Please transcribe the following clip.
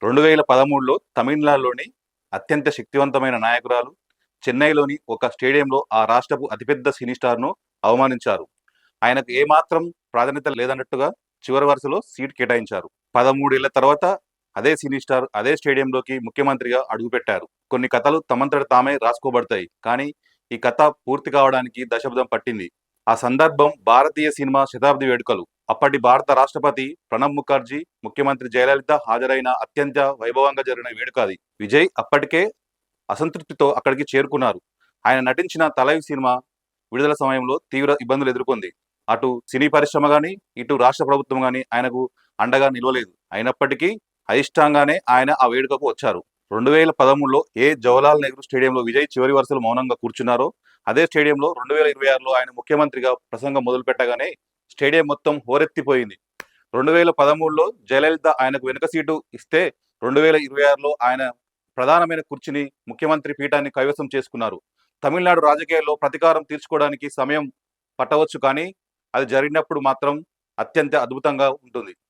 2013లో తమిళనాడులోని అత్యంత శక్తివంతమైన నాయకురాలు చెన్నైలోని ఒక స్టేడియంలో ఆ రాష్ట్రపు అతిపెద్ద సినీ స్టార్‌ను అవమానించారు. ఆయనకు ఏమాత్రం ప్రాధాన్యత లేదన్నట్టుగా చివరి వరుసలో సీట్ కేటాయించారు. 13 ఏళ్ల తర్వాత అదే సినీ స్టార్ అదే స్టేడియంలోకి ముఖ్యమంత్రిగా అడుగుపెట్టారు. కొన్ని కథలు తమంతట తామే రాసుకోబడతాయి. కానీ ఈ కథ పూర్తి కావడానికి దశాబ్దం పట్టింది. ఆ సందర్భం భారతీయ సినిమా శతాబ్ది వేడుకలు. అప్పటి భారత రాష్ట్రపతి ప్రణబ్ ముఖర్జీ, ముఖ్యమంత్రి జయలలిత హాజరైన అత్యంత వైభవంగా జరిగిన వేడుక అది. విజయ్ అప్పటికే అసంతృప్తితో అక్కడికి చేరుకున్నారు. ఆయన నటించిన 'తలైవ్' సినిమా విడుదల సమయంలో తీవ్ర ఇబ్బందులు ఎదుర్కొంది. అటు సినీ పరిశ్రమ గాని, ఇటు రాష్ట్ర ప్రభుత్వం గాని ఆయనకు అండగా నిలవలేదు. అయినప్పటికీ అయిష్టంగానే ఆయన ఆ వేడుకకు వచ్చారు. 2013లో జవహర్లాల్ నెహ్రూ స్టేడియంలో విజయ్ చివరి వరుసలో మౌనంగా కూర్చున్నారో, అదే స్టేడియంలో 2026లో ఆయన ముఖ్యమంత్రిగా ప్రసంగం మొదలుపెట్టగానే స్టేడియం మొత్తం హోరెత్తిపోయింది. 2013లో జయలలిత ఆయనకు వెనుక సీటు ఇస్తే, 2026లో ఆయన ప్రధానమైన కుర్చీని, ముఖ్యమంత్రి పీఠాన్ని కైవసం చేసుకున్నారు. తమిళనాడు రాజకీయాల్లో ప్రతీకారం తీర్చుకోవడానికి సమయం పట్టవచ్చు కానీ, అది జరిగినప్పుడు మాత్రం అత్యంత అద్భుతంగా ఉంటుంది.